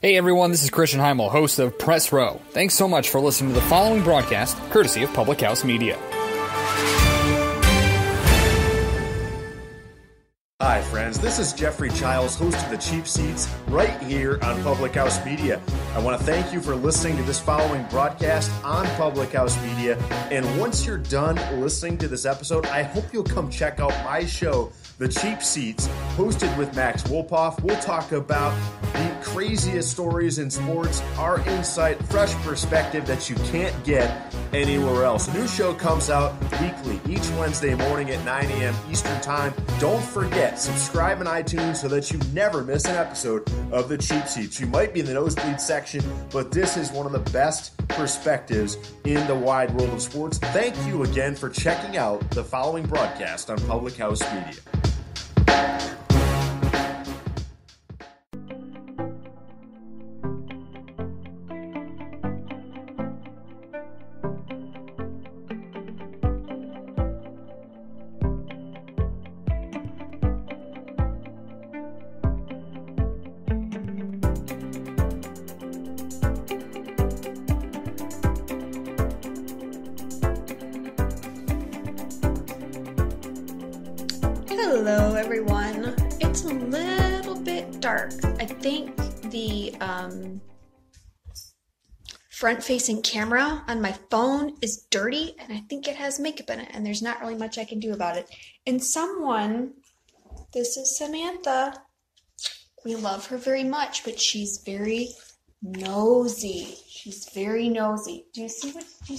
Hey everyone, this is Christian Heimel, host of Press Row. Thanks so much for listening to the following broadcast, courtesy of Public House Media. Hi friends, this is Jeffrey Childs, host of The Cheap Seats, right here on Public House Media. I want to thank you for listening to this following broadcast on Public House Media. And once you're done listening to this episode, I hope you'll come check out my show, The Cheap Seats, hosted with Max Wolpoff. We'll talk about the craziest stories in sports, our insight, fresh perspective that you can't get anywhere else. A new show comes out weekly, each Wednesday morning at 9 a.m. Eastern Time. Don't forget, subscribe on iTunes so that you never miss an episode of The Cheap Seats. You might be in the nosebleed section, but this is one of the best perspectives in the wide world of sports. Thank you again for checking out the following broadcast on Public House Media. Hello everyone. It's a little bit dark. I think the front-facing camera on my phone is dirty and I think it has makeup in it and there's not really much I can do about it. And this is Samantha. We love her very much, but she's very nosy. She's very nosy. Do you see this? Do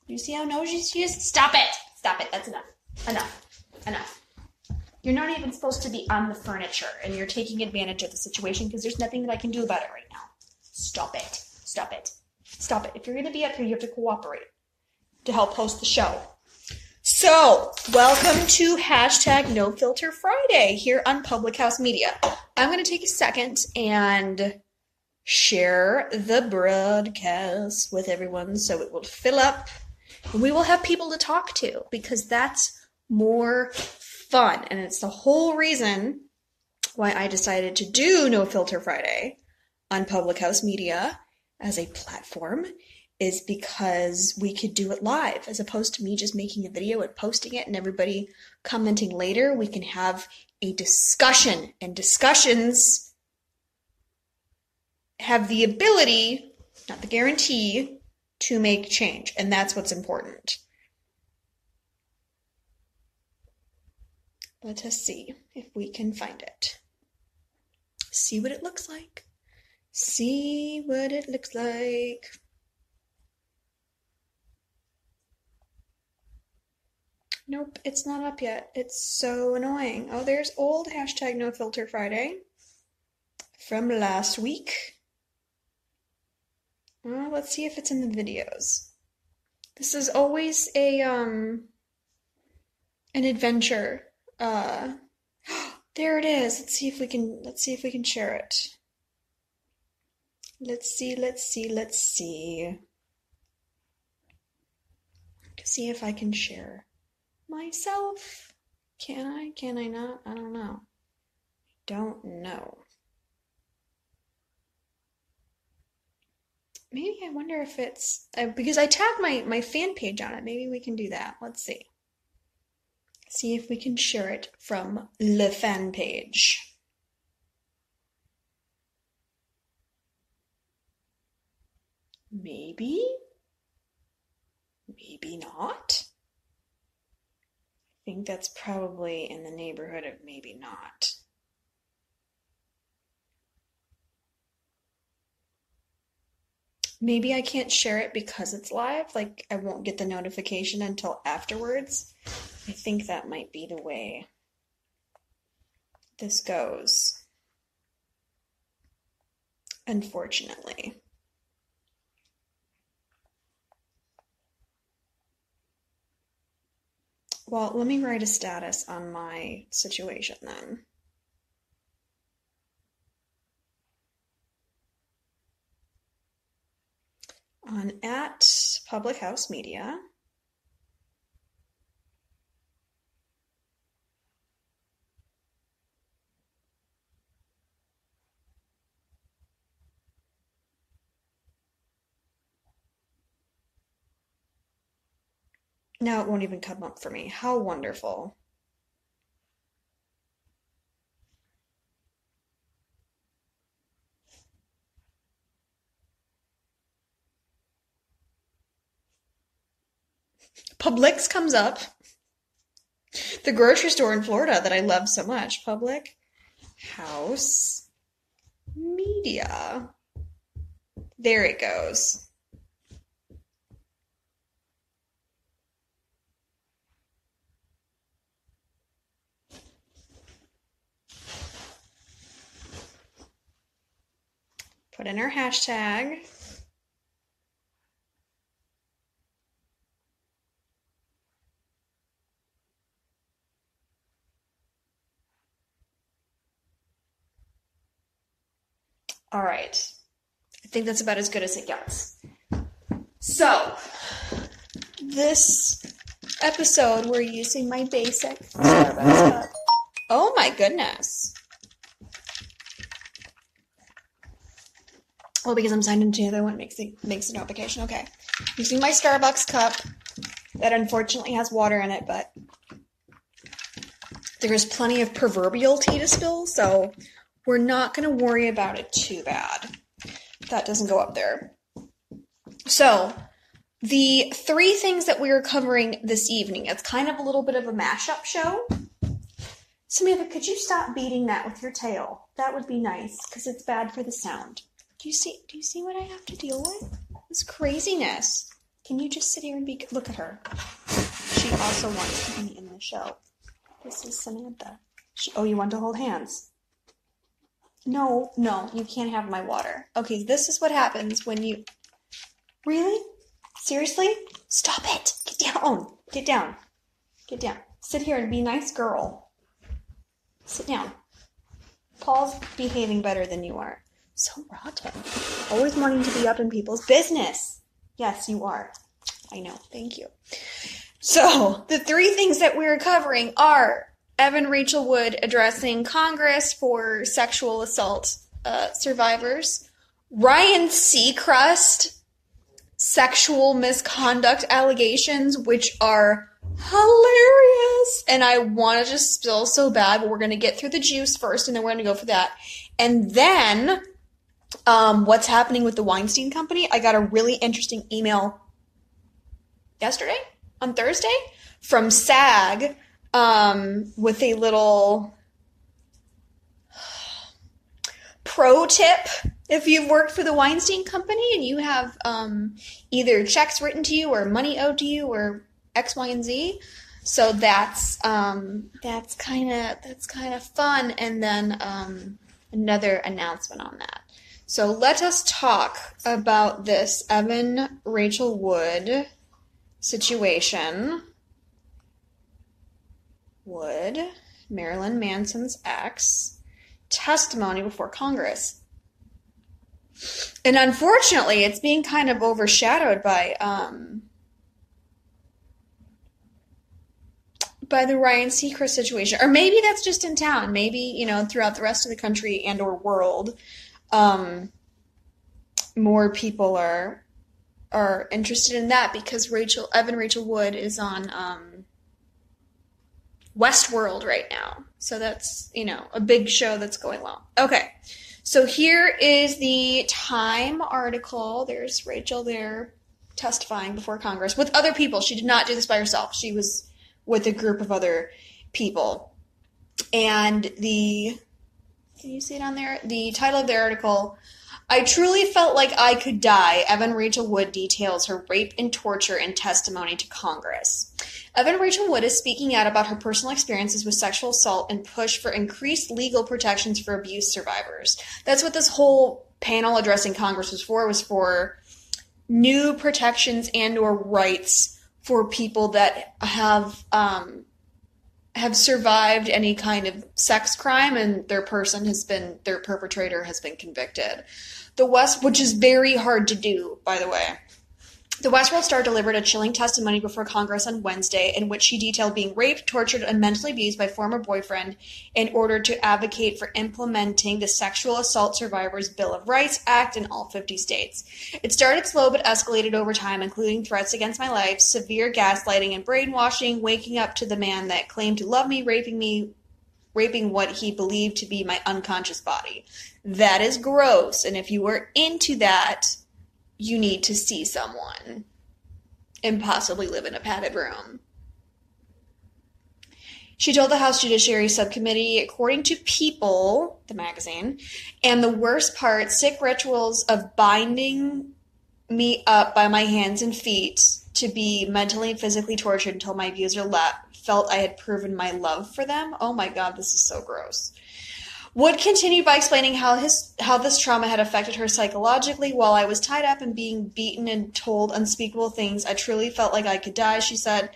you see how nosy she is? Stop it. That's enough. You're not even supposed to be on the furniture, and you're taking advantage of the situation because there's nothing that I can do about it right now. Stop it. If you're going to be up here, you have to cooperate to help host the show. So, welcome to #NoFilter Friday here on Public House Media. I'm going to take a second and share the broadcast with everyone so it will fill up, and we will have people to talk to because that's more fun, and it's the whole reason why I decided to do No Filter Friday on Public House Media as a platform is because we could do it live as opposed to me just making a video and posting it and everybody commenting later. We can have a discussion, and discussions have the ability, not the guarantee, to make change, and that's what's important. Let us see if we can find it. See what it looks like. Nope, it's not up yet. It's so annoying. Oh, there's old #NoFilter Friday from last week. Let's see if it's in the videos. This is always an adventure. There it is. Let's see if we can share it. Let's see. See if I can share myself. Can I not? I don't know. Maybe I wonder if it's because I tagged my fan page on it. Maybe we can do that. Let's see. See if we can share it from the fan page. Maybe not. I think that's probably in the neighborhood of maybe not. Maybe I can't share it because it's live, like I won't get the notification until afterwards. I think that might be the way this goes, unfortunately. Well, let me write a status on my situation then. On @PublicHouseMedia. Now it won't even come up for me. How wonderful. Publix comes up. The grocery store in Florida that I love so much. Public House Media. There it goes. Put in our hashtag. All right. I think that's about as good as it gets. So, this episode, we're using my basic Starbucks cup. Oh my goodness. Well, because I'm signed into the other one, makes a notification. Okay. Using my Starbucks cup that unfortunately has water in it, but there is plenty of proverbial tea to spill, so we're not going to worry about it too bad. That doesn't go up there. So, the 3 things that we are covering this evening, it's kind of a little bit of a mashup show. Samantha, could you stop beating that with your tail? That would be nice, because it's bad for the sound. Do you see what I have to deal with? This craziness. Can you just sit here and look at her. She also wants to be in the show. This is Samantha. You want to hold hands? No, you can't have my water. Okay, this is what happens when you... Really? Seriously? Stop it. Get down. Sit here and be a nice girl. Sit down. Paul's behaving better than you are. So rotten. Always wanting to be up in people's business. Yes, you are. I know. Thank you. So, the 3 things that we're covering are Evan Rachel Wood addressing Congress for sexual assault survivors, Ryan Seacrest sexual misconduct allegations, which are hilarious, and I want to just spill so bad, but we're going to get through the juice first, and then we're going to go for that. And then, what's happening with the Weinstein Company? I got a really interesting email on Thursday, from SAG, with a little pro tip. If you've worked for the Weinstein Company and you have either checks written to you or money owed to you or X, Y, and Z, so that's kind of fun. And then another announcement on that. So let us talk about this Evan Rachel Wood situation. Wood, Marilyn Manson's ex, testimony before Congress. And unfortunately, it's being kind of overshadowed by the Ryan Seacrest situation. Or maybe that's just in town. Maybe, throughout the rest of the country and or world, more people are interested in that because Evan Rachel Wood is on Westworld right now. So that's, a big show that's going well. Okay. So here is the Time article. There's Rachel there testifying before Congress with other people. She did not do this by herself. She was with a group of other people. And can you see it on there? The title of the article, I truly felt like I could die. Evan Rachel Wood details her rape and torture in testimony to Congress. Evan Rachel Wood is speaking out about her personal experiences with sexual assault and push for increased legal protections for abuse survivors. That's what this whole panel addressing Congress was for new protections and or rights for people that have survived any kind of sex crime and their perpetrator has been convicted. The West, which is very hard to do, by the way. The Westworld star delivered a chilling testimony before Congress on Wednesday in which she detailed being raped, tortured, and mentally abused by former boyfriend in order to advocate for implementing the Sexual Assault Survivors Bill of Rights Act in all 50 states. It started slow but escalated over time, including threats against my life, severe gaslighting and brainwashing, waking up to the man that claimed to love me, raping what he believed to be my unconscious body. That is gross, and if you were into that, you need to see someone and possibly live in a padded room. She told the House Judiciary Subcommittee, according to People, the magazine, and the worst part, sick rituals of binding me up by my hands and feet to be mentally and physically tortured until my abuser felt I had proven my love for them. Oh my God, this is so gross. Wood continued by explaining how this trauma had affected her psychologically. While I was tied up and being beaten and told unspeakable things, I truly felt like I could die, she said.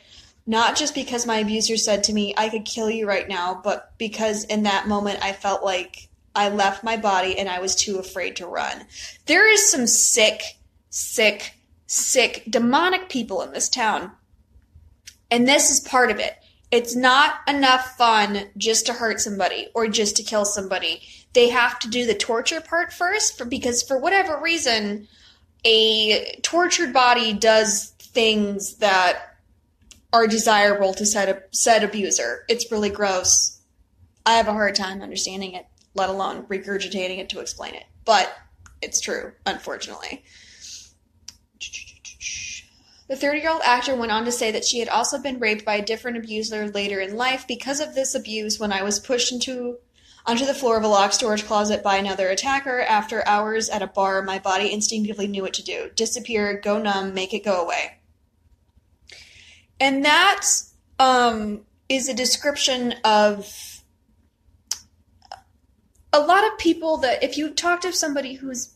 Not just because my abuser said to me, I could kill you right now, but because in that moment I felt like I left my body and I was too afraid to run. There is some sick, demonic people in this town. And this is part of it. It's not enough fun just to hurt somebody or just to kill somebody. They have to do the torture part first because for whatever reason, a tortured body does things that are desirable to said abuser. It's really gross. I have a hard time understanding it, let alone regurgitating it to explain it. But it's true, unfortunately. The 30-year-old actor went on to say that she had also been raped by a different abuser later in life. Because of this abuse, when I was pushed onto the floor of a locked storage closet by another attacker, after hours at a bar, my body instinctively knew what to do. Disappear, go numb, make it go away. And that is a description of a lot of people that if you talk to somebody who's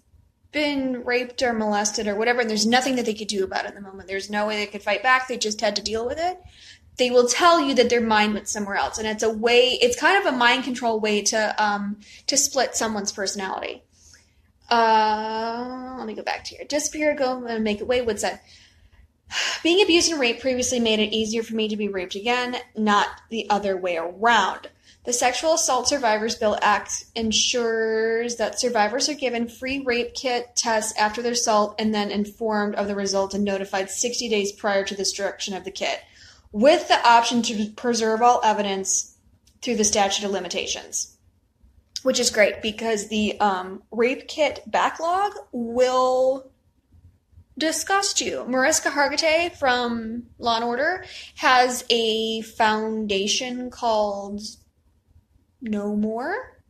been raped or molested or whatever, and there's nothing that they could do about it in the moment. There's no way they could fight back. They just had to deal with it. They will tell you that their mind went somewhere else, and it's kind of a mind control way to split someone's personality. Let me go back to here. Disappear, go and make it. Wood said, being abused and raped previously made it easier for me to be raped again, not the other way around. The Sexual Assault Survivors Bill Act ensures that survivors are given free rape kit tests after their assault and then informed of the result and notified 60 days prior to the destruction of the kit, with the option to preserve all evidence through the statute of limitations, which is great because the rape kit backlog will disgust you. Mariska Hargitay from Law & Order has a foundation called No More,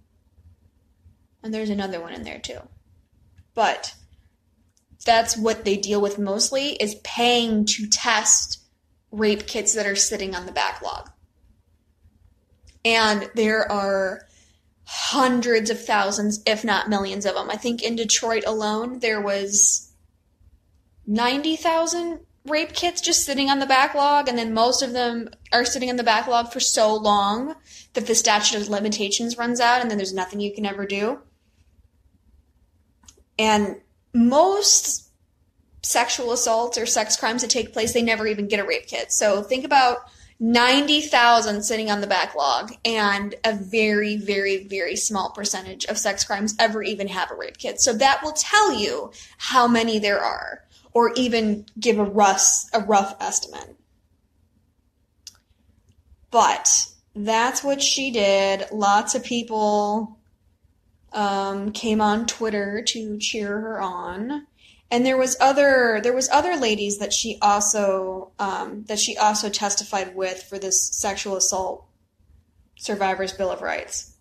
and there's another one in there too. But that's what they deal with mostly, is paying to test rape kits that are sitting on the backlog. And there are hundreds of thousands, if not millions of them. I think in Detroit alone, there was 90,000 rape kits just sitting on the backlog, and then most of them are sitting on the backlog for so long that the statute of limitations runs out, and then there's nothing you can ever do. And most sexual assaults or sex crimes that take place, they never even get a rape kit. So think about 90,000 sitting on the backlog, and a very, very, very small percentage of sex crimes ever even have a rape kit. So that will tell you how many there are, or even give a rough estimate. But that's what she did. Lots of people came on Twitter to cheer her on, and there was other ladies that she also testified with for this Sexual Assault Survivors Bill of Rights,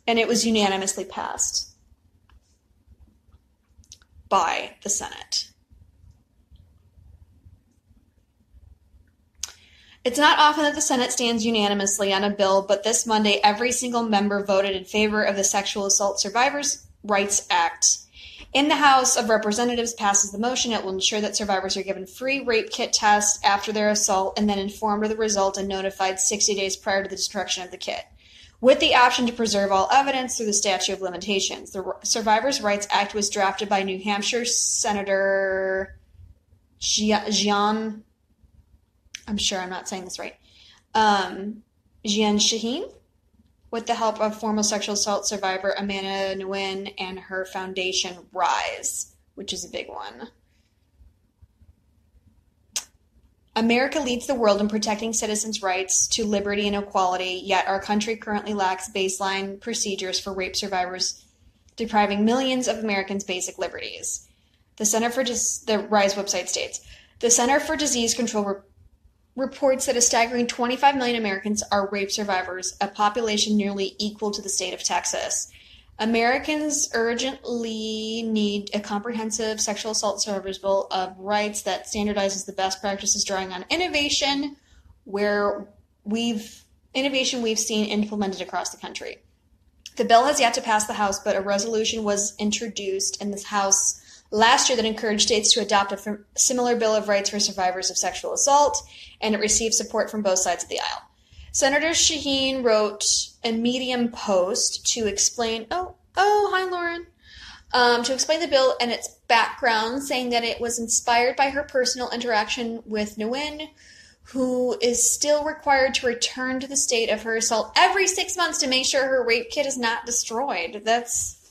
and it was unanimously passed by the Senate. It's not often that the Senate stands unanimously on a bill, but this Monday, every single member voted in favor of the Sexual Assault Survivors Rights Act. In the House of Representatives passes the motion, it will ensure that survivors are given free rape kit tests after their assault and then informed of the result and notified 60 days prior to the destruction of the kit, with the option to preserve all evidence through the statute of limitations. The Survivors' Rights Act was drafted by New Hampshire Senator Jian, I'm sure I'm not saying this right, Jian Shaheen, with the help of former sexual assault survivor Amanda Nguyen and her foundation RISE, which is a big one. America leads the world in protecting citizens' rights to liberty and equality, yet our country currently lacks baseline procedures for rape survivors, depriving millions of Americans basic liberties. The RISE website states, the Center for Disease Control reports that a staggering 25 million Americans are rape survivors, a population nearly equal to the state of Texas. Americans urgently need a comprehensive sexual assault survivors bill of rights that standardizes the best practices, drawing on innovation we've seen implemented across the country. The bill has yet to pass the House, but a resolution was introduced in this House last year that encouraged states to adopt a similar bill of rights for survivors of sexual assault, and it received support from both sides of the aisle. Senator Shaheen wrote a Medium post to explain, hi Lauren, to explain the bill and its background, saying that it was inspired by her personal interaction with Nguyen, who is still required to return to the state of her assault every 6 months to make sure her rape kit is not destroyed. That's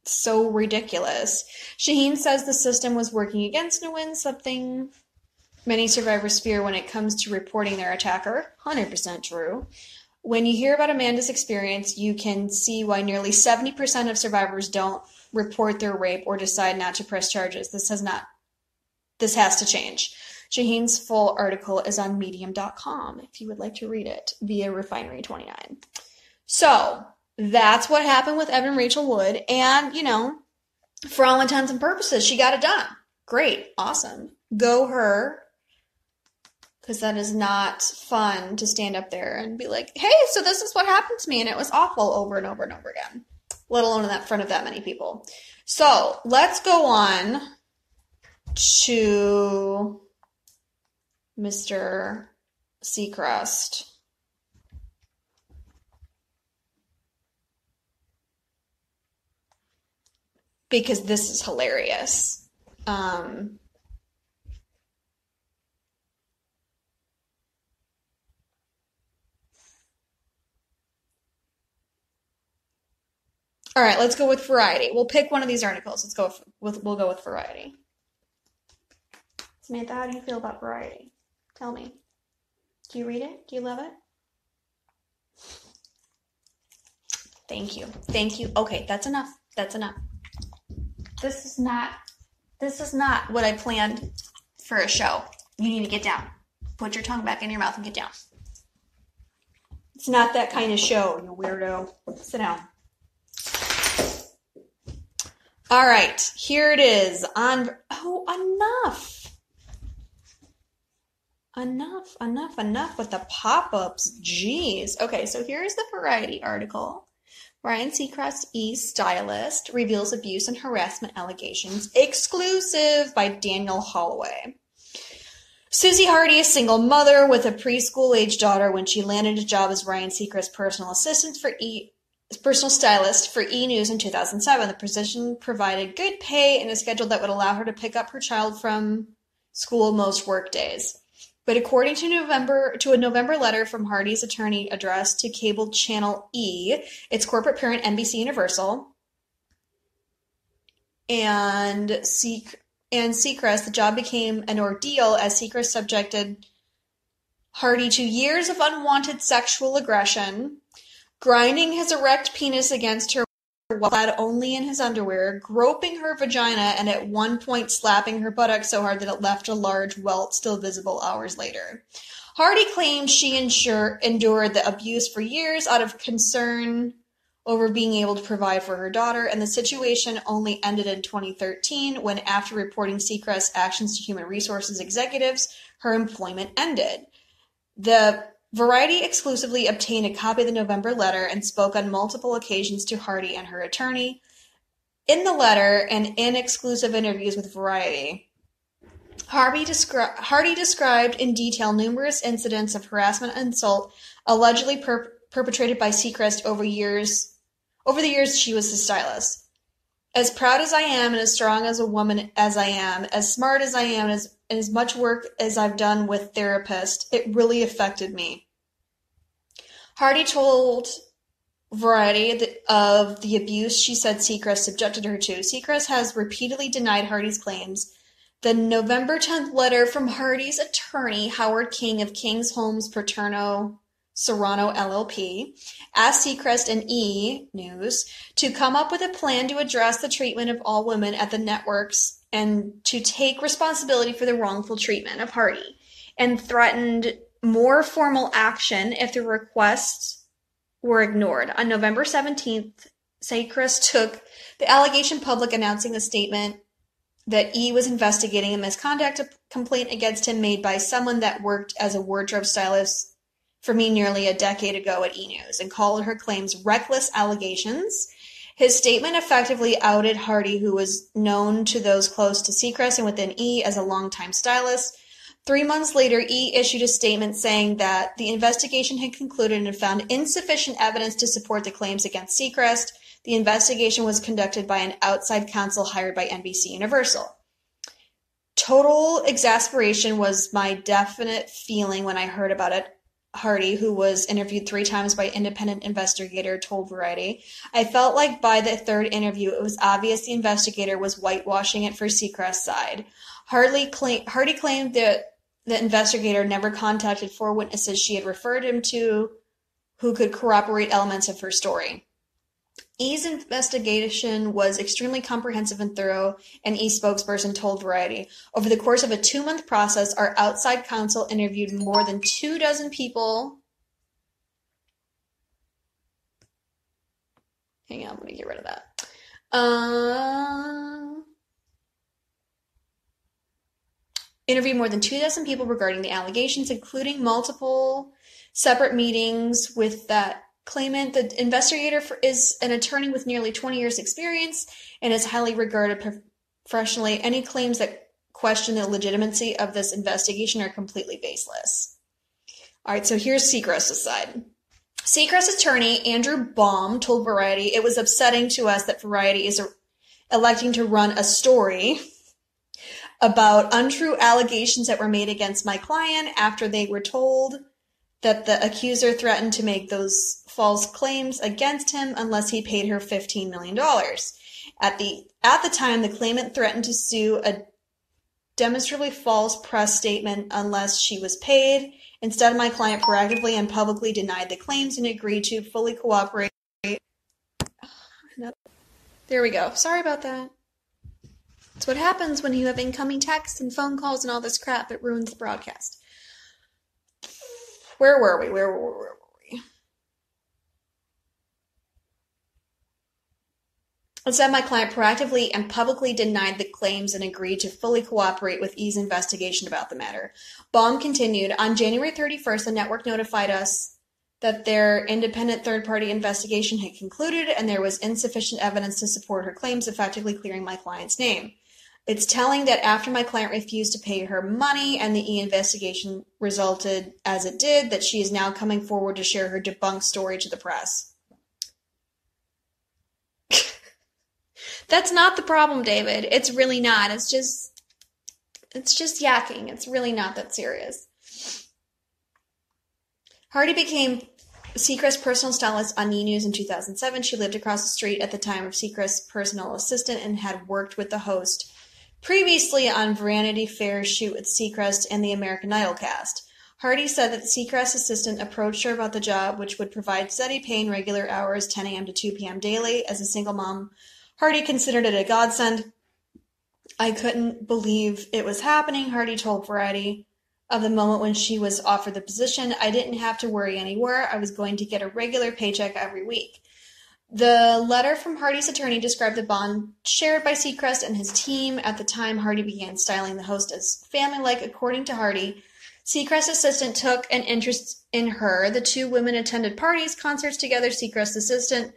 so ridiculous. Shaheen says the system was working against Nguyen, something many survivors fear when it comes to reporting their attacker. 100% true. When you hear about Amanda's experience, you can see why nearly 70% of survivors don't report their rape or decide not to press charges. This has to change. Shaheen's full article is on medium.com if you would like to read it via Refinery 29. So, that's what happened with Evan Rachel Wood, and, for all intents and purposes, she got it done. Great. Awesome. Go her. Because that is not fun to stand up there and be like, hey, so this is what happened to me, and it was awful over and over and over again, let alone in front of that many people. So let's go on to Mr. Seacrest. Because this is hilarious. All right, let's go with Variety. We'll pick one of these articles. We'll go with Variety. Samantha, how do you feel about Variety? Tell me. Do you read it? Do you love it? Thank you. Okay, that's enough. This is not what I planned for a show. You need to get down. Put your tongue back in your mouth and get down. It's not that kind of show, you weirdo. Sit down. All right, here it is. Enough with the pop-ups. Jeez. Okay, so here's the Variety article. Ryan Seacrest, stylist, reveals abuse and harassment allegations. Exclusive by Daniel Holloway. Susie Hardy, a single mother with a preschool-age daughter when she landed a job as Ryan Seacrest's personal stylist for E! News in 2007. The position provided good pay and a schedule that would allow her to pick up her child from school most work days. But according to a November letter from Hardy's attorney addressed to cable channel E!, its corporate parent NBC Universal, and Seacrest, the job became an ordeal as Seacrest subjected Hardy to years of unwanted sexual aggression, grinding his erect penis against her while clad only in his underwear, groping her vagina, and at one point slapping her buttock so hard that it left a large welt still visible hours later. Hardy claimed she endured the abuse for years out of concern over being able to provide for her daughter, and the situation only ended in 2013 when, after reporting Seacrest's actions to human resources executives, her employment ended. The Variety exclusively obtained a copy of the November letter and spoke on multiple occasions to Hardy and her attorney. In the letter and in exclusive interviews with Variety, Hardy described in detail numerous incidents of harassment and assault allegedly perpetrated by Seacrest over the years she was his stylist. As proud as I am and as strong as a woman as I am, as smart as I am, and as much work as I've done with therapists, it really affected me. Hardy told Variety of the abuse she said Seacrest subjected her to. Seacrest has repeatedly denied Hardy's claims. The November 10th letter from Hardy's attorney, Howard King of King's Homes Paterno Serrano LLP, asked Seacrest and E! News to come up with a plan to address the treatment of all women at the networks and to take responsibility for the wrongful treatment of Hardy, and threatened more formal action if the requests were ignored. On November 17th, Seacrest took the allegation public, announcing a statement that E! was investigating a misconduct complaint against him made by someone that worked as a wardrobe stylist for me nearly a decade ago at E! News, and called her claims reckless allegations. His statement effectively outed Hardy, who was known to those close to Seacrest and within E! as a longtime stylist. 3 months later, E! issued a statement saying that the investigation had concluded and found insufficient evidence to support the claims against Seacrest. The investigation was conducted by an outside counsel hired by NBC Universal. Total exasperation was my definite feeling when I heard about it. Hardy, who was interviewed 3 times by independent investigator, told Variety. I felt like by the 3rd interview, it was obvious the investigator was whitewashing it for Seacrest's side. Hardy claimed that the investigator never contacted 4 witnesses she had referred him to who could corroborate elements of her story. E.'s investigation was extremely comprehensive and thorough, an E! spokesperson told Variety. Over the course of a 2-month process, our outside counsel interviewed more than 24 people. Hang on, let me get rid of that. Interviewed more than 24 people regarding the allegations, including multiple separate meetings with that claimant. The investigator is an attorney with nearly 20 years' experience and is highly regarded professionally. Any claims that question the legitimacy of this investigation are completely baseless. All right, so here's Seacrest's side. Seacrest's attorney, Andrew Baum, told Variety, it was upsetting to us that Variety is electing to run a story about untrue allegations that were made against my client after they were told that the accuser threatened to make those false claims against him unless he paid her $15 million. At the time, the claimant threatened to sue a demonstrably false press statement unless she was paid. Instead, my client proactively and publicly denied the claims and agreed to fully cooperate. There we go. Sorry about that. That's what happens when you have incoming texts and phone calls and all this crap. It ruins the broadcast. Where were we? Instead, my client proactively and publicly denied the claims and agreed to fully cooperate with E!'s investigation about the matter. Baum continued, on January 31st, the network notified us that their independent third-party investigation had concluded and there was insufficient evidence to support her claims, effectively clearing my client's name. It's telling that after my client refused to pay her money and the E! investigation resulted as it did, that she is now coming forward to share her debunked story to the press. That's not the problem, David. It's really not. It's just yakking. It's really not that serious. Hardy became Seacrest's personal stylist on E! News in 2007. She lived across the street at the time of Seacrest's personal assistant and had worked with the host previously on Vanity Fair's shoot with Seacrest and the American Idol cast. Hardy said that the Seacrest assistant approached her about the job, which would provide steady pay and regular hours, 10 a.m. to 2 p.m. daily. As a single mom, Hardy considered it a godsend. I couldn't believe it was happening, Hardy told Variety. Of the moment when she was offered the position, I didn't have to worry anymore. I was going to get a regular paycheck every week. The letter from Hardy's attorney described the bond shared by Seacrest and his team. At the time, Hardy began styling the host as family-like. According to Hardy, Seacrest's assistant took an interest in her. The 2 women attended parties, concerts together. Seacrest's assistant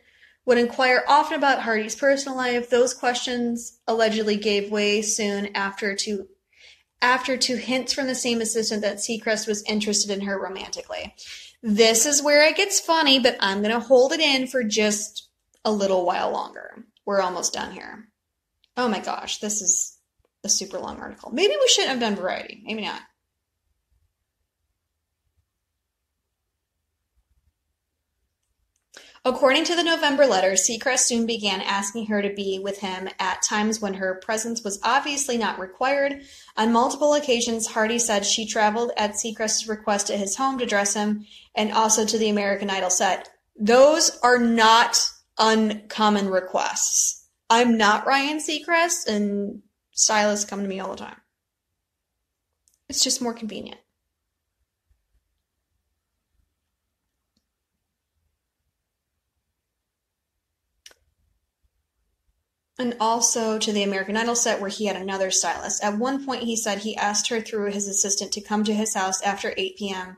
would inquire often about Hardy's personal life. Those questions allegedly gave way soon after to hints from the same assistant that Seacrest was interested in her romantically. This is where it gets funny, but I'm going to hold it in for just a little while longer. We're almost done here. Oh my gosh, this is a super long article. Maybe we shouldn't have done Variety. Maybe not. According to the November letter, Seacrest soon began asking her to be with him at times when her presence was obviously not required. On multiple occasions, Hardy said she traveled at Seacrest's request to his home to dress him and also to the American Idol set. Those are not uncommon requests. I'm not Ryan Seacrest, and stylists come to me all the time. It's just more convenient. And also to the American Idol set where he had another stylist. At one point, he said he asked her through his assistant to come to his house after 8 p.m.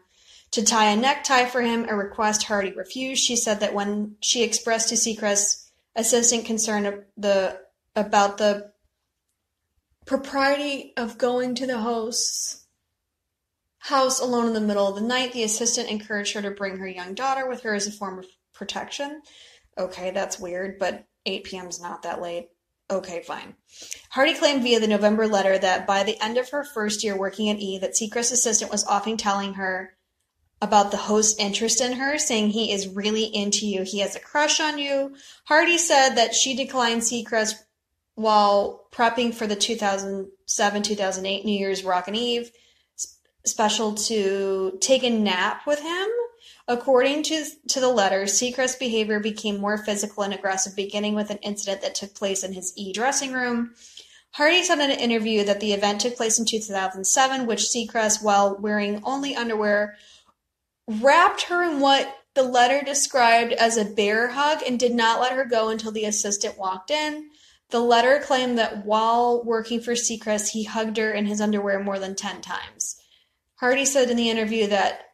to tie a necktie for him, a request Hardy refused. She said that when she expressed to Seacrest's assistant concern about the propriety of going to the host's house alone in the middle of the night, the assistant encouraged her to bring her young daughter with her as a form of protection. Okay, that's weird, but 8 p.m. is not that late. Okay, fine. Hardy claimed via the November letter that by the end of her first year working at E, that Seacrest's assistant was often telling her about the host's interest in her, saying he is really into you, he has a crush on you. Hardy said that she declined Seacrest while prepping for the 2007-2008 New Year's Rockin' Eve special to take a nap with him. According to the letter, Seacrest's behavior became more physical and aggressive, beginning with an incident that took place in his E dressing room. Hardy said in an interview that the event took place in 2007, which Seacrest, while wearing only underwear, wrapped her in what the letter described as a bear hug and did not let her go until the assistant walked in. The letter claimed that while working for Seacrest, he hugged her in his underwear more than 10 times. Hardy said in the interview that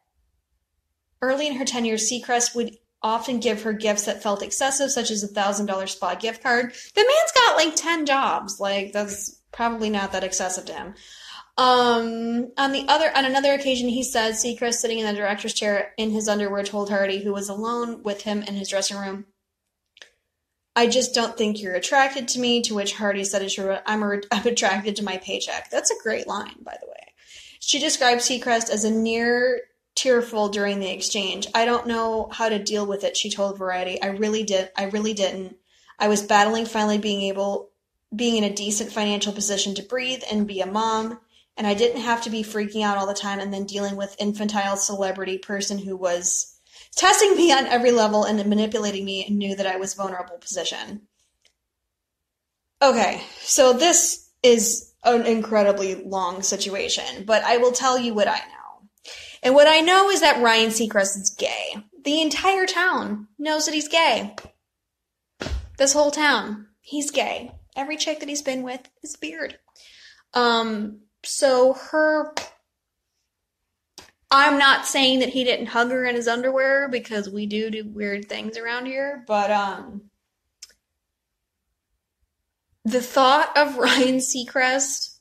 early in her tenure, Seacrest would often give her gifts that felt excessive, such as a $1,000 spa gift card. The man's got like 10 jobs. Like, that's probably not that excessive to him. On another occasion, he said Seacrest, sitting in the director's chair in his underwear, told Hardy, who was alone with him in his dressing room, "I just don't think you're attracted to me," to which Hardy said, I'm attracted to my paycheck. That's a great line, by the way. She described Seacrest as a near tearful during the exchange. "I don't know how to deal with it," she told Variety. I really didn't. I was battling finally being in a decent financial position to breathe and be a mom, and I didn't have to be freaking out all the time and then dealing with infantile celebrity person who was testing me on every level and manipulating me and knew that I was in a vulnerable position. Okay, so this is an incredibly long situation, but I will tell you what I know. And what I know is that Ryan Seacrest is gay. The entire town knows that he's gay. This whole town. He's gay. Every chick that he's been with is weird. I'm not saying that he didn't hug her in his underwear, because we do weird things around here, but the thought of Ryan Seacrest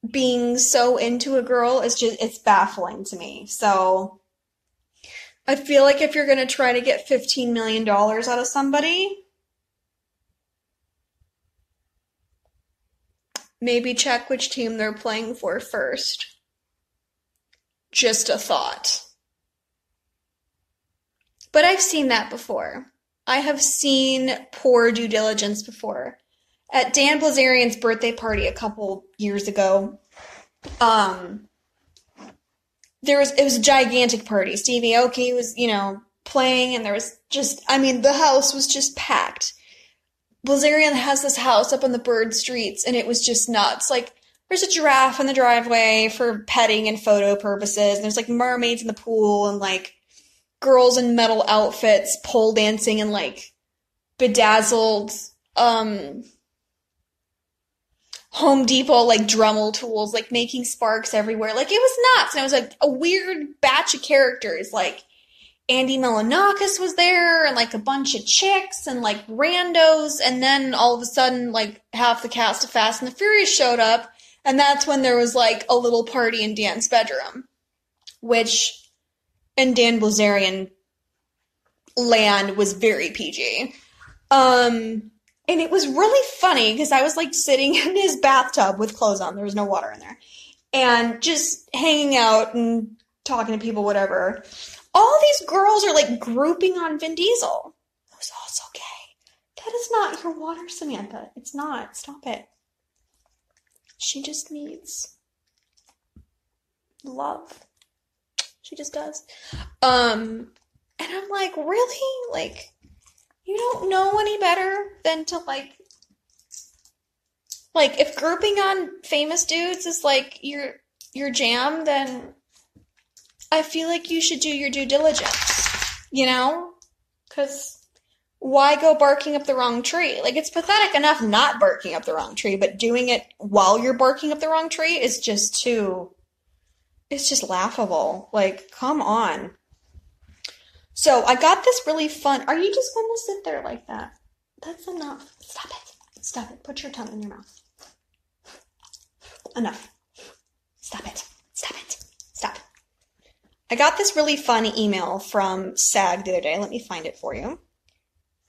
being so into a girl it's baffling to me. So I feel like if you're going to try to get $15 million out of somebody, maybe check which team they're playing for first. Just a thought. But I've seen that before. I have seen poor due diligence before. At Dan Blazarian's birthday party a couple years ago, it was a gigantic party. Stevie Aoki was, playing, and there was the house was just packed. Blazarian has this house up on the Bird Streets, and it was just nuts. Like, there's a giraffe in the driveway for petting and photo purposes, and there's, mermaids in the pool, and, girls in metal outfits pole dancing and, bedazzled, Home Depot, Dremel tools, making sparks everywhere. It was nuts. And it was, a weird batch of characters. Andy Milonakis was there, and, a bunch of chicks, and, randos. And then, all of a sudden, half the cast of Fast and the Furious showed up. And that's when there was, a little party in Dan's bedroom. Which, and Dan Bilzerian land was very PG. And it was really funny because I was like sitting in his bathtub with clothes on. There was no water in there. And just hanging out and talking to people, whatever. All these girls are like grouping on Vin Diesel. It was also gay. That is not your water, Samantha. It's not. Stop it. She just needs love. She just does. And I'm like, really? Like, you don't know any better than to like if grouping on famous dudes is like your jam, then I feel like you should do your due diligence, you know? Because why go barking up the wrong tree? Like, it's pathetic enough not barking up the wrong tree, but doing it while you're barking up the wrong tree is just it's just laughable. Like, come on. So I got this really fun. Are you just going to sit there like that? That's enough. Stop it. Stop it. Put your tongue in your mouth. Enough. Stop it. Stop it. Stop. I got this really fun email from SAG the other day. Let me find it for you.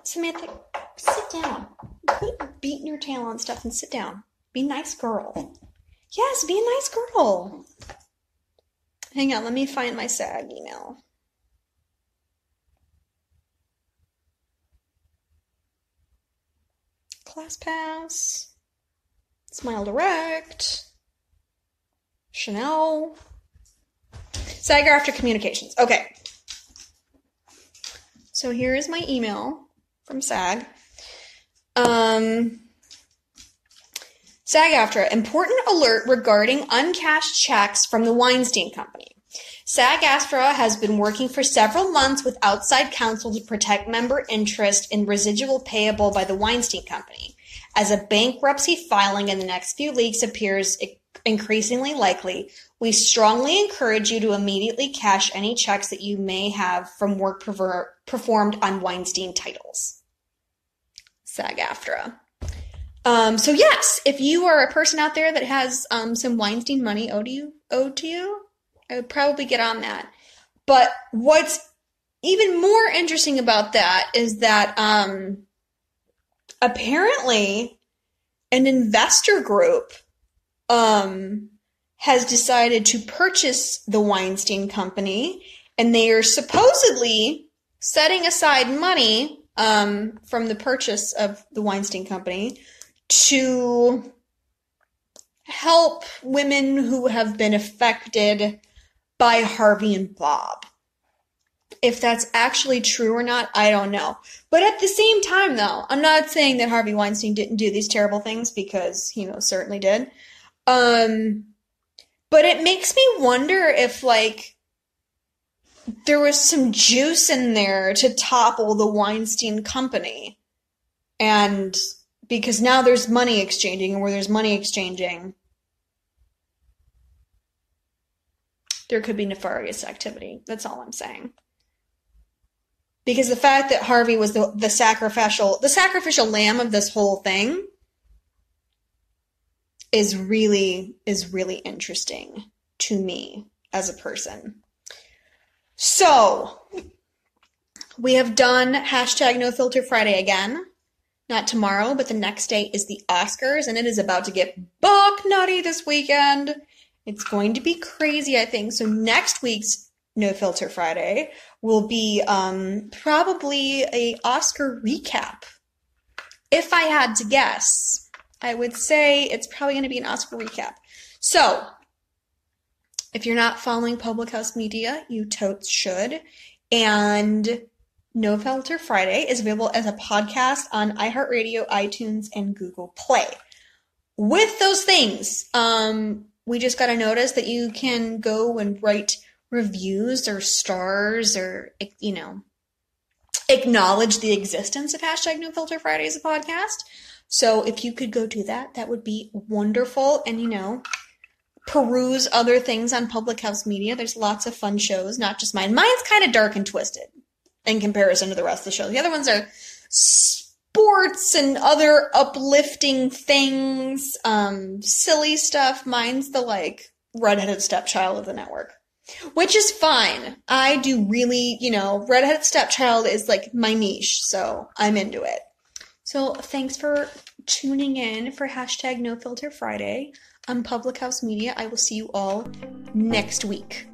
Samantha, sit down. Quit beating your tail on stuff and sit down. Be a nice girl. Yes, be a nice girl. Hang on, let me find my SAG email. ClassPass. Smile Direct. Chanel. SAG-AFTRA Communications. Okay. So here is my email from SAG. SAG-AFTRA, important alert regarding uncashed checks from the Weinstein Company. SAG-AFTRA has been working for several months with outside counsel to protect member interest in residual payable by the Weinstein Company. As a bankruptcy filing in the next few weeks appears increasingly likely, we strongly encourage you to immediately cash any checks that you may have from work performed on Weinstein titles. SAG-AFTRA. So yes, if you are a person out there that has some Weinstein money owed to you, I would probably get on that. But what's even more interesting about that is that apparently an investor group has decided to purchase the Weinstein Company, and they are supposedly setting aside money from the purchase of the Weinstein Company to help women who have been affected by Harvey and Bob. If that's actually true or not, I don't know. But at the same time, though, I'm not saying that Harvey Weinstein didn't do these terrible things, because he most certainly did. But it makes me wonder if, like, there was some juice in there to topple the Weinstein Company. And because now there's money exchanging, and where there's money exchanging, there could be nefarious activity. That's all I'm saying. Because the fact that Harvey was the sacrificial lamb of this whole thing is really interesting to me as a person. So, we have done #NoFilter Friday again. Not tomorrow, but the next day is the Oscars, and it is about to get buck nutty this weekend. It's going to be crazy, I think. So next week's No Filter Friday will be probably a Oscar recap. If I had to guess, I would say it's probably going to be an Oscar recap. So, if you're not following Public House Media, you totes should. And No Filter Friday is available as a podcast on iHeartRadio, iTunes, and Google Play. With those things, we just got a notice that you can go and write reviews or stars or, you know, acknowledge the existence of #NoFilter Friday as a podcast. So if you could go do that, that would be wonderful. And, you know, peruse other things on Public House Media. There's lots of fun shows, not just mine. Mine's kind of dark and twisted in comparison to the rest of the show. The other ones are sports and other uplifting things, silly stuff. Mine's the, like, redheaded stepchild of the network. Which is fine. I do really, redheaded stepchild is like my niche, so I'm into it. So thanks for tuning in for #NoFilterFriday on Public House Media. I will see you all next week.